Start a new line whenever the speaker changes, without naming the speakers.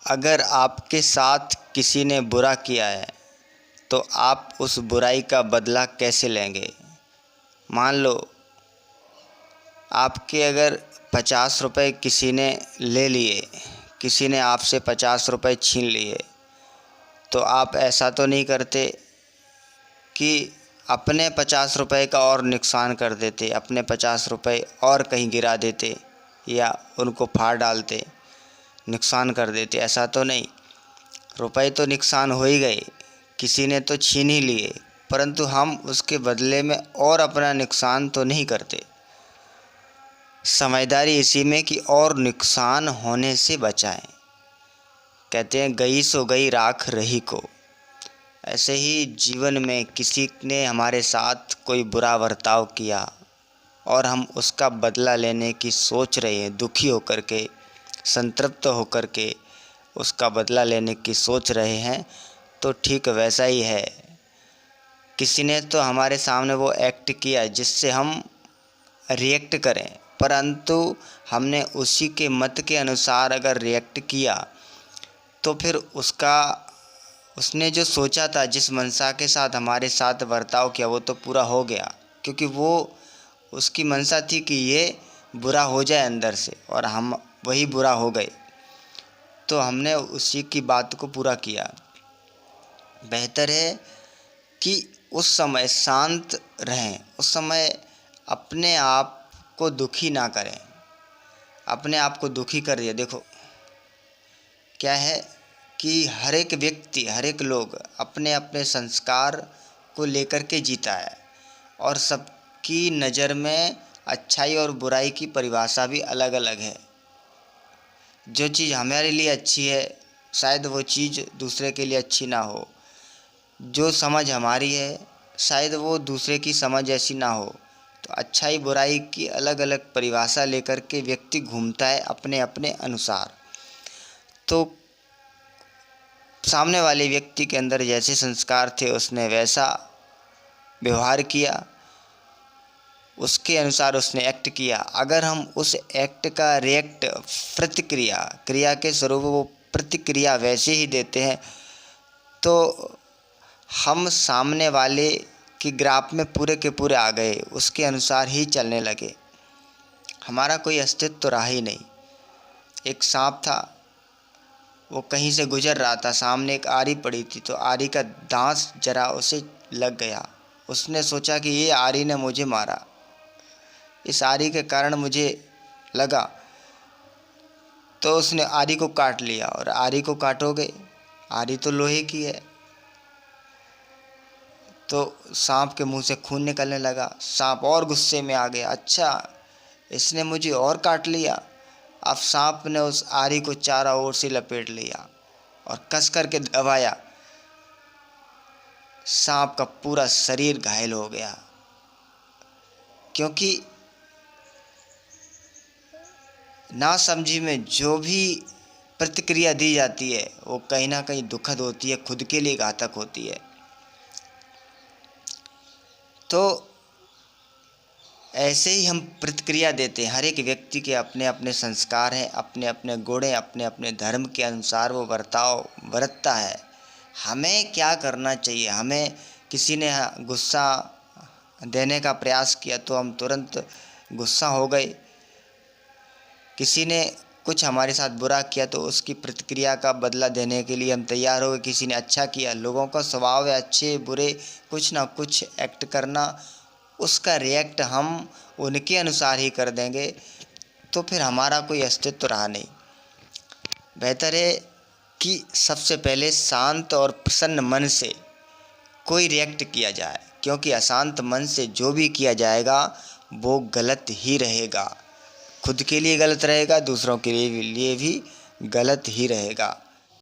अगर आपके साथ किसी ने बुरा किया है तो आप उस बुराई का बदला कैसे लेंगे। मान लो आपके अगर 50 रुपये किसी ने ले लिए, किसी ने आपसे 50 रुपये छीन लिए, तो आप ऐसा तो नहीं करते कि अपने 50 रुपये का और नुकसान कर देते, अपने 50 रुपये और कहीं गिरा देते या उनको फाड़ डालते, नुकसान कर देते। ऐसा तो नहीं। रुपए तो नुकसान हो ही गए, किसी ने तो छीन ही लिए, परंतु हम उसके बदले में और अपना नुकसान तो नहीं करते। समझदारी इसी में कि और नुकसान होने से बचाएं। कहते हैं गई सो गई राख रही को। ऐसे ही जीवन में किसी ने हमारे साथ कोई बुरा बर्ताव किया और हम उसका बदला लेने की सोच रहे हैं, दुखी होकर के, संतृप्त होकर के उसका बदला लेने की सोच रहे हैं, तो ठीक वैसा ही है। किसी ने तो हमारे सामने वो एक्ट किया जिससे हम रिएक्ट करें, परंतु हमने उसी के मत के अनुसार अगर रिएक्ट किया तो फिर उसने जो सोचा था, जिस मंशा के साथ हमारे साथ बर्ताव किया, वो तो पूरा हो गया, क्योंकि वो उसकी मंशा थी कि ये बुरा हो जाए अंदर से, और हम वही बुरा हो गए, तो हमने उसी की बात को पूरा किया। बेहतर है कि उस समय शांत रहें, उस समय अपने आप को दुखी ना करें। अपने आप को दुखी कर दिया, देखो क्या है कि हर एक व्यक्ति, हर एक लोग अपने अपने संस्कार को लेकर के जीता है, और सबकी नज़र में अच्छाई और बुराई की परिभाषा भी अलग अलग है। जो चीज़ हमारे लिए अच्छी है शायद वो चीज़ दूसरे के लिए अच्छी ना हो, जो समझ हमारी है शायद वो दूसरे की समझ ऐसी ना हो। तो अच्छाई बुराई की अलग अलग परिभाषा लेकर के व्यक्ति घूमता है अपने अपने अनुसार। तो सामने वाले व्यक्ति के अंदर जैसे संस्कार थे उसने वैसा व्यवहार किया, उसके अनुसार उसने एक्ट किया। अगर हम उस एक्ट का रिएक्ट, प्रतिक्रिया, क्रिया के स्वरूप वो प्रतिक्रिया वैसे ही देते हैं, तो हम सामने वाले की ग्राफ में पूरे के पूरे आ गए, उसके अनुसार ही चलने लगे, हमारा कोई अस्तित्व तो रहा ही नहीं। एक सांप था, वो कहीं से गुजर रहा था, सामने एक आरी पड़ी थी, तो आरी का दांत जरा उसे लग गया। उसने सोचा कि ये आरी ने मुझे मारा, इस आरी के कारण मुझे लगा, तो उसने आरी को काट लिया। और आरी को काटोगे, आरी तो लोहे की है, तो सांप के मुंह से खून निकलने लगा। सांप और गुस्से में आ गया, अच्छा इसने मुझे और काट लिया। अब सांप ने उस आरी को चारों ओर से लपेट लिया और कस करके दबाया। सांप का पूरा शरीर घायल हो गया, क्योंकि नासमझी में जो भी प्रतिक्रिया दी जाती है वो कहीं ना कहीं दुखद होती है, खुद के लिए घातक होती है। तो ऐसे ही हम प्रतिक्रिया देते हैं। हर एक व्यक्ति के अपने अपने संस्कार हैं, अपने अपने गुण हैं, अपने अपने धर्म के अनुसार वो बर्ताव बरतता है। हमें क्या करना चाहिए, हमें किसी ने गुस्सा देने का प्रयास किया तो हम तुरंत गुस्सा हो गए, किसी ने कुछ हमारे साथ बुरा किया तो उसकी प्रतिक्रिया का बदला देने के लिए हम तैयार हो गए, किसी ने अच्छा किया, लोगों का स्वभाव है अच्छे बुरे कुछ ना कुछ एक्ट करना, उसका रिएक्ट हम उनके अनुसार ही कर देंगे, तो फिर हमारा कोई अस्तित्व रहा नहीं। बेहतर है कि सबसे पहले शांत और प्रसन्न मन से कोई रिएक्ट किया जाए, क्योंकि अशांत मन से जो भी किया जाएगा वो गलत ही रहेगा, खुद के लिए गलत रहेगा, दूसरों के लिए भी गलत ही रहेगा।